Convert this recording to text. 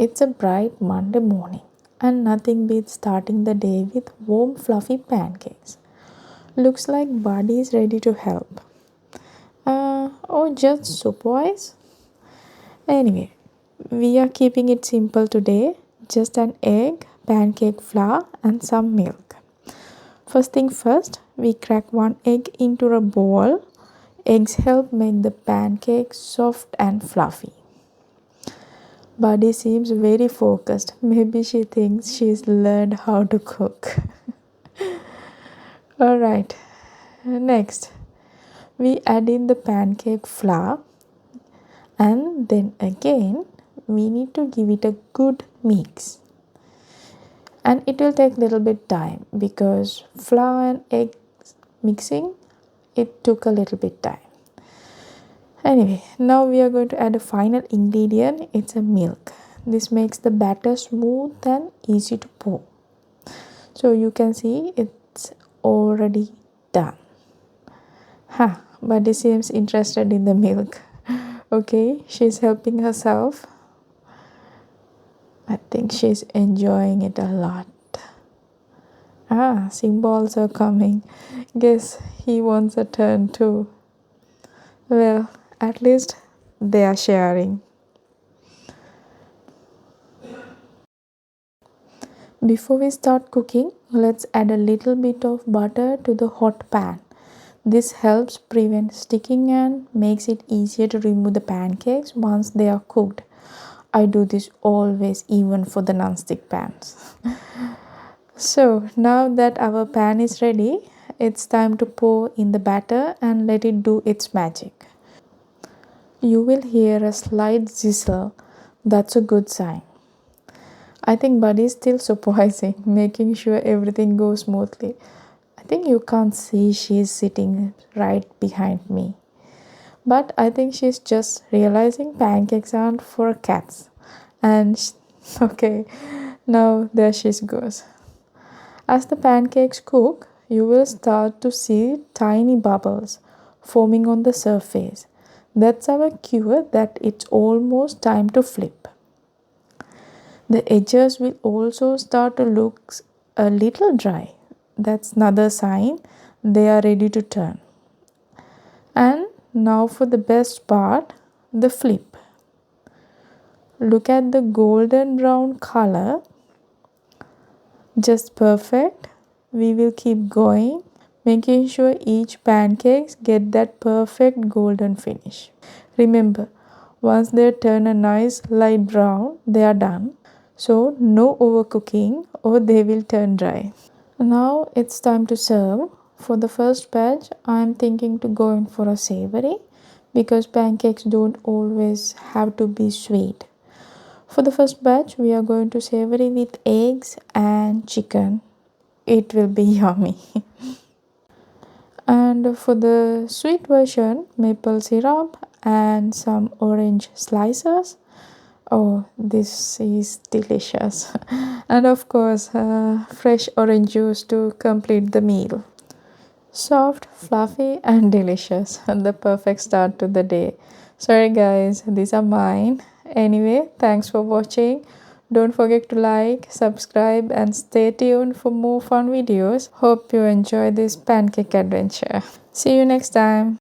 It's a bright Monday morning, and nothing beats starting the day with warm, fluffy pancakes. Looks like Buddy is ready to help. Or just soup wise? Anyway, we are keeping it simple today. Just an egg, pancake flour, and some milk. First thing first, we crack one egg into a bowl. Eggs help make the pancake soft and fluffy. Buddy seems very focused. Maybe she thinks she's learned how to cook. Alright, next we add in the pancake flour, and then again we need to give it a good mix. And it will take a little bit time because flour and egg mixing, it took a little bit time. Anyway, now we are going to add a final ingredient. It's a milk. This makes the batter smooth and easy to pour. So you can see it's already done. Buddy seems interested in the milk. Okay, she's helping herself. I think she's enjoying it a lot. Symbols are coming. Guess he wants a turn too. Well, at least they are sharing. Before we start cooking, let's add a little bit of butter to the hot pan. This helps prevent sticking and makes it easier to remove the pancakes once they are cooked. I do this always, even for the non-stick pans. So now that our pan is ready, it's time to pour in the batter and let it do its magic. You will hear a slight sizzle. That's a good sign. I think Buddy is still supervising, making sure everything goes smoothly. I think you can't see she's sitting right behind me. But I think she's just realizing pancakes aren't for cats. Okay, now there she goes. As the pancakes cook, you will start to see tiny bubbles forming on the surface. That's our cue that it's almost time to flip. The edges will also start to look a little dry. That's another sign they are ready to turn. And now for the best part, the flip. Look at the golden brown color. Just perfect. We will keep going, making sure each pancakes get that perfect golden finish. Remember, once they turn a nice light brown, they are done. So no overcooking or they will turn dry. Now it's time to serve. For the first batch, I am thinking to go in for a savory because pancakes don't always have to be sweet. For the first batch, we are going to savory with eggs and chicken. It will be yummy. And for the sweet version, maple syrup and some orange slices. Oh, this is delicious. And of course, fresh orange juice to complete the meal. Soft, fluffy, and delicious. The perfect start to the day. Sorry, guys, these are mine. Anyway, thanks for watching. Don't forget to like, subscribe, and stay tuned for more fun videos. Hope you enjoy this pancake adventure. See you next time.